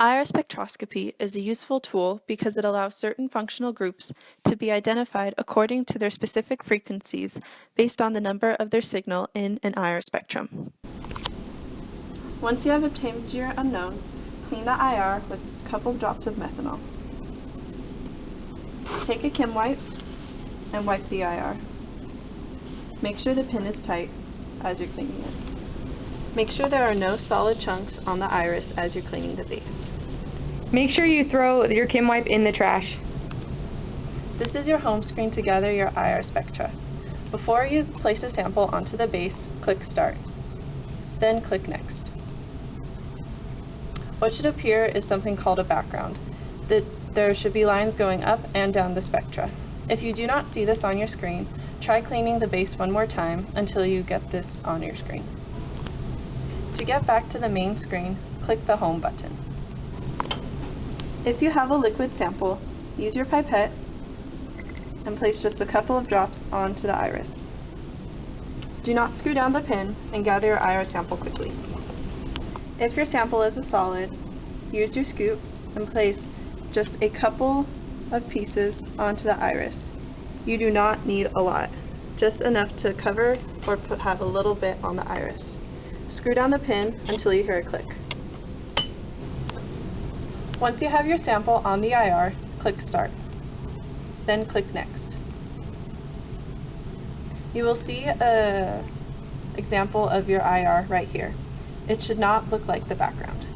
IR spectroscopy is a useful tool because it allows certain functional groups to be identified according to their specific frequencies based on the number of their signal in an IR spectrum. Once you have obtained your unknowns, clean the IR with a couple of drops of methanol. Take a Kim wipe and wipe the IR. Make sure the pin is tight as you're cleaning it. Make sure there are no solid chunks on the iris as you're cleaning the base. Make sure you throw your Kim wipe in the trash. This is your home screen to gather your IR spectra. Before you place a sample onto the base, click Start. Then click Next. What should appear is something called a background. There should be lines going up and down the spectra. If you do not see this on your screen, try cleaning the base one more time until you get this on your screen. To get back to the main screen, click the Home button. If you have a liquid sample, use your pipette and place just a couple of drops onto the iris. Do not screw down the pin and gather your IR sample quickly. If your sample is a solid, use your scoop and place just a couple of pieces onto the iris. You do not need a lot, just enough to cover or have a little bit on the iris. Screw down the pin until you hear a click. Once you have your sample on the IR, click Start. Then click Next. You will see an example of your IR right here. It should not look like the background.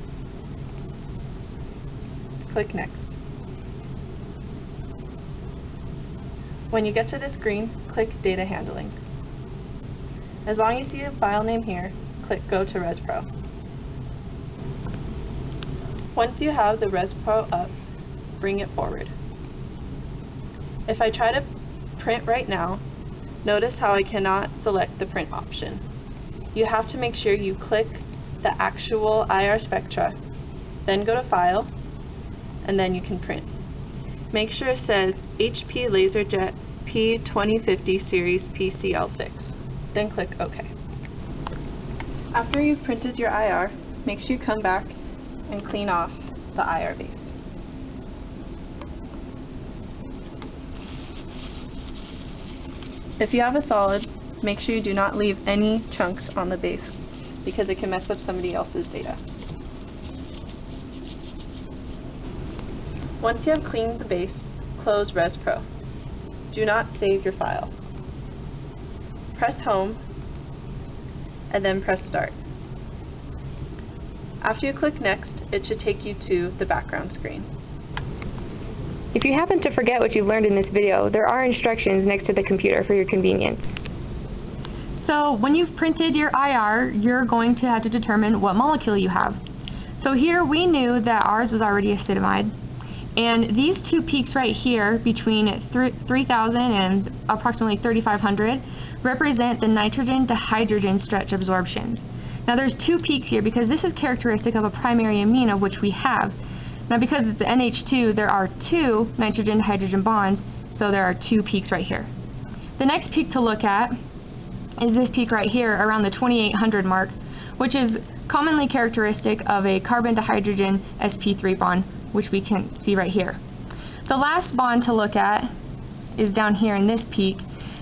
Click Next. When you get to this screen, click Data Handling. As long as you see a file name here, click Go to ResPro. Once you have the ResPro up, bring it forward. If I try to print right now, notice how I cannot select the print option. You have to make sure you click the actual IR spectra, then go to File, and then you can print. Make sure it says HP LaserJet P2050 Series PCL6, then click OK. After you've printed your IR, make sure you come back and clean off the IR base. If you have a solid, make sure you do not leave any chunks on the base because it can mess up somebody else's data. Once you have cleaned the base, close ResPro. Do not save your file. Press Home and then press Start. After you click Next, it should take you to the background screen. If you happen to forget what you've learned in this video, there are instructions next to the computer for your convenience. So when you've printed your IR, you're going to have to determine what molecule you have. So here we knew that ours was already acetamide, and these two peaks right here between 3,000 and approximately 3,500 represent the nitrogen to hydrogen stretch absorptions. Now there's two peaks here because this is characteristic of a primary amine of which we have. Now because it's an NH2, there are two nitrogen to hydrogen bonds, so there are two peaks right here. The next peak to look at is this peak right here around the 2800 mark, which is commonly characteristic of a carbon to hydrogen sp3 bond, which we can see right here. The last bond to look at is down here in this peak,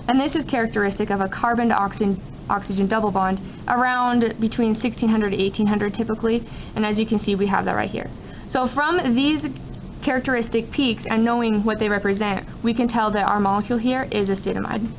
and this is characteristic of a carbon to oxygen double bond around between 1600 to 1800 typically, and as you can see we have that right here. So from these characteristic peaks and knowing what they represent, we can tell that our molecule here is acetamide.